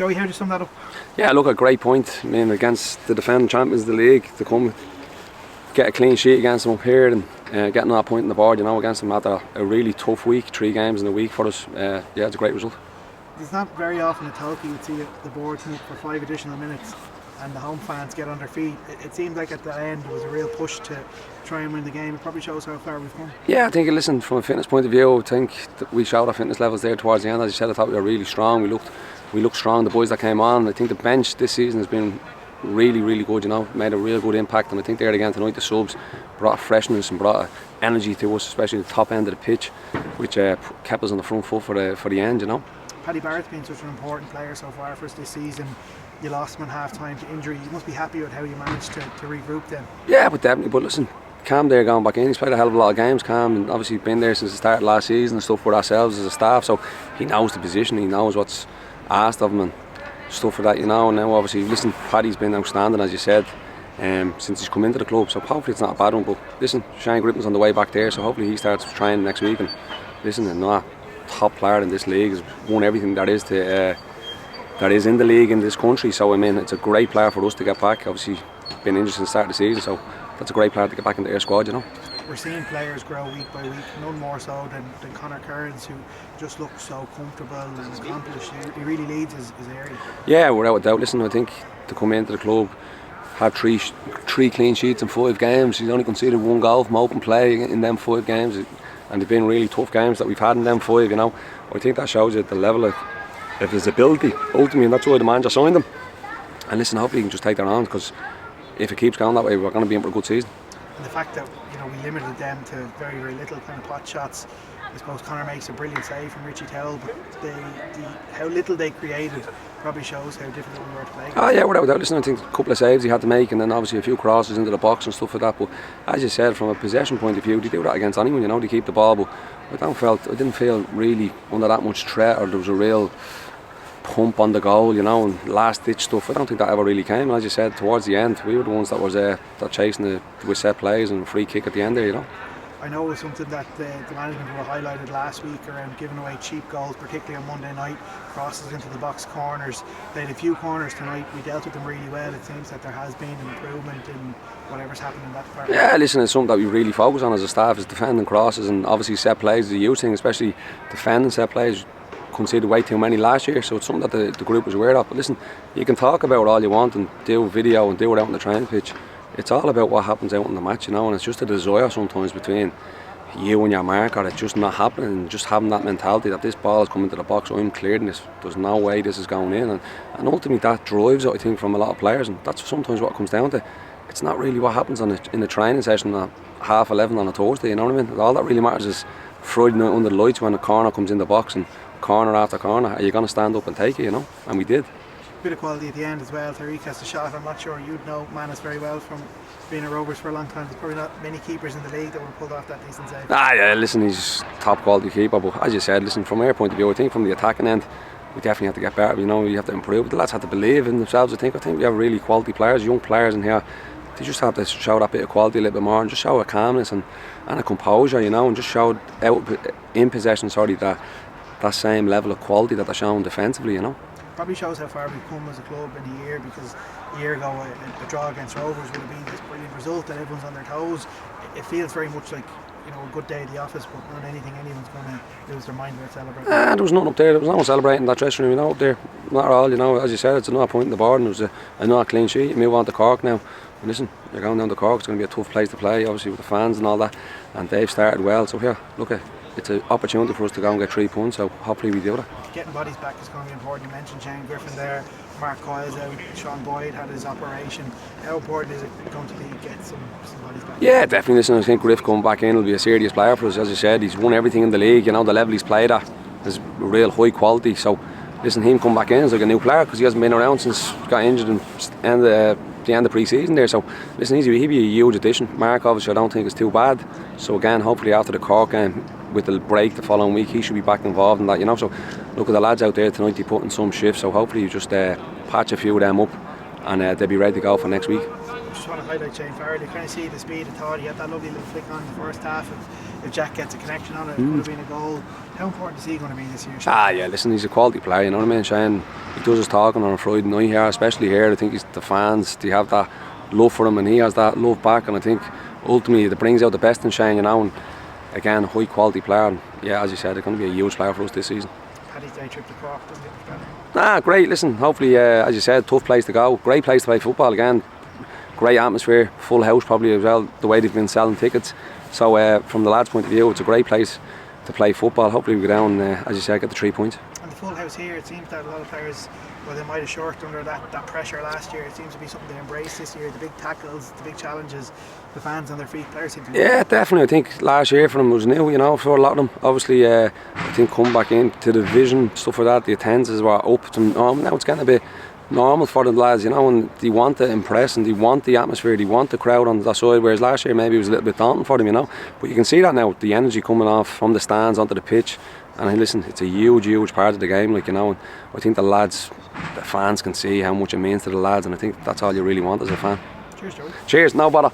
Joey, how do you sum that up? Yeah, look, a great point. I mean, against the defending champions of the league, to come get a clean sheet against them up here and getting that point on the board, against them after a really tough week, 3 games in a week for us. Yeah, it's a great result. It's not very often at Talkie you would see the board come up for 5 additional minutes and the home fans get on their feet. It seemed like at the end there was a real push to try and win the game. It probably shows how far we've come. Yeah, I think, listen, from a fitness point of view, I think that we showed our fitness levels there towards the end. As you said, I thought we were really strong. We looked strong. The boys that came on, I think the bench this season has been really good, made a real good impact, and I think there again tonight the subs brought freshness and brought energy to us, especially the top end of the pitch, which kept us on the front foot for the end. Paddy Barrett's been such an important player so far for us this season. You lost him in half time to injury. You must be happy with how you managed to regroup then. Yeah, but definitely. But listen, Cam there going back in, he's played a hell of a lot of games, Cam, and obviously been there since the start of last season and stuff with ourselves as a staff, so he knows the position, he knows what's asked of him and stuff for that, and now obviously, listen, Paddy's been outstanding, as you said, since he's come into the club, so hopefully it's not a bad one. But listen, Shane Griffin's on the way back there, so hopefully he starts training next week. And listen, a top player in this league, has won everything that is in the league in this country, so I mean it's a great player for us to get back. Obviously been injured since the start of the season, so that's a great player to get back into their squad. We're seeing players grow week by week, none more so than Conor Kearns, who just looks so comfortable and accomplished. He really leads his area. Yeah, without a doubt. Listen, I think to come into the club, have three clean sheets in 5 games, he's only conceded 1 goal from open play in them 5 games, and they've been really tough games that we've had in them 5. I think that shows you the level of his ability ultimately, and that's why the manager signed him. And listen, hopefully he can just take that on, because if it keeps going that way, we're going to be in for a good season. And the fact that we limited them to very little kind of pot shots. I suppose Conor makes a brilliant save from Richie Towell, but how little they created probably shows how difficult we were to play. Oh yeah, without listening, I think a couple of saves he had to make, and then obviously a few crosses into the box and stuff like that. But as you said, from a possession point of view, they do that against anyone, they keep the ball. But I didn't feel really under that much threat, or there was a real pump on the goal, and last ditch stuff. I don't think that ever really came. And as you said, towards the end, we were the ones that was that chasing with set plays and free kick at the end there. I know it was something that the management were highlighted last week around giving away cheap goals, particularly on Monday night, crosses into the box, corners. They had a few corners tonight. We dealt with them really well. It seems that there has been an improvement in whatever's happened in that department. Yeah, listen, it's something that we really focus on as a staff, is defending crosses, and obviously set plays is a huge thing, especially defending set plays. Conceded way too many last year, so it's something that the group was aware of. But listen, you can talk about all you want and do video and do it out on the training pitch. It's all about what happens out in the match, and it's just a desire sometimes between you and your marker. It's just not happening, and just having that mentality that this ball is coming to the box, I'm clearing this, there's no way this is going in, and ultimately that drives it, I think, from a lot of players, and that's sometimes what it comes down to. It's not really what happens in the training session at 11:30 on a Thursday, you know what I mean? All that really matters is Friday night under the lights when a corner comes in the box, and corner after corner, are you going to stand up and take it, and we did. Bit of quality at the end as well. Tariq has the shot. I'm not sure you'd know Manus very well from being at Rovers for a long time. There's probably not many keepers in the league that would have pulled off that decent save. Yeah, listen, he's top quality keeper, but as you said, listen, from our point of view, I think from the attacking end, we definitely have to get better. We have to improve. The lads have to believe in themselves. I think we have really quality players, young players in here. They just have to show that bit of quality a little bit more, and just show a calmness and a composure, and just show out in possession, that same level of quality that they're showing defensively, Probably shows how far we've come as a club in a year, because a year ago a draw against Rovers would have been this brilliant result and everyone's on their toes. It feels very much like a good day at the office, but not anything anyone's going to lose their mind about celebrating. There was nothing up there. There was no one celebrating that dressing room, up there. Not at all, as you said, it's another point in the board, and it was another clean sheet. You move on to Cork now. And listen, you're going down to Cork, it's going to be a tough place to play, obviously with the fans and all that, and they've started well, so here, look, it's an opportunity for us to go and get 3 points, so hopefully we do that. Getting bodies back is going to be important. You mentioned Shane Griffin there, Mark Coyle's out, Sean Boyd had his operation. How important is it going to be to get some bodies back? Yeah, definitely. Listen, I think Griff coming back in will be a serious player for us. As I said, he's won everything in the league, the level he's played at is real high quality, so listen, him come back in is like a new player, because he hasn't been around since he got injured and the end of pre-season there, so listen, he'll be a huge addition. Mark, obviously, I don't think it's too bad, so again, hopefully after the Cork game with the break the following week, he should be back involved in that, so look at the lads out there tonight, they put in some shifts, so hopefully you just patch a few of them up and they'll be ready to go for next week. I just want to highlight Shane Farrell. You kind of see the speed of thought. He had that lovely little flick on in the first half. If Jack gets a connection on it, it could have been a goal. How important is he going to be this year, Shane? Yeah, listen, he's a quality player, you know what I mean, Shane? He does his talking on a Friday night here, especially here. I think the fans, they have that love for him, and he has that love back, and I think ultimately it brings out the best in Shane, you know, and again, high quality player, and yeah, as you said, they're going to be a huge player for us this season. Paddy's Day trip to Cork, doesn't it? Great, listen, hopefully, as you said, tough place to go, great place to play football again, great atmosphere, full house probably as well, the way they've been selling tickets. So from the lads' point of view, it's a great place to play football. Hopefully we go down, as you said, get the 3 points. And the full house here, it seems that a lot of players, well, they might have shirked under that pressure last year. It seems to be something they embrace this year, the big tackles, the big challenges, the fans on their feet, players seem to... Yeah, definitely. I think last year for them was new, you know, for a lot of them. Obviously, I think come back into the division, stuff like that, the attendances were up to normal. Now it's getting a bit normal for the lads, you know, and they want to impress and they want the atmosphere, they want the crowd on that side, whereas last year maybe it was a little bit daunting for them, you know. But you can see that now, the energy coming off from the stands onto the pitch, and listen, it's a huge part of the game, like, you know, and I think the lads, the fans can see how much it means to the lads, and I think that's all you really want as a fan. Cheers, Joey. Cheers, no bother.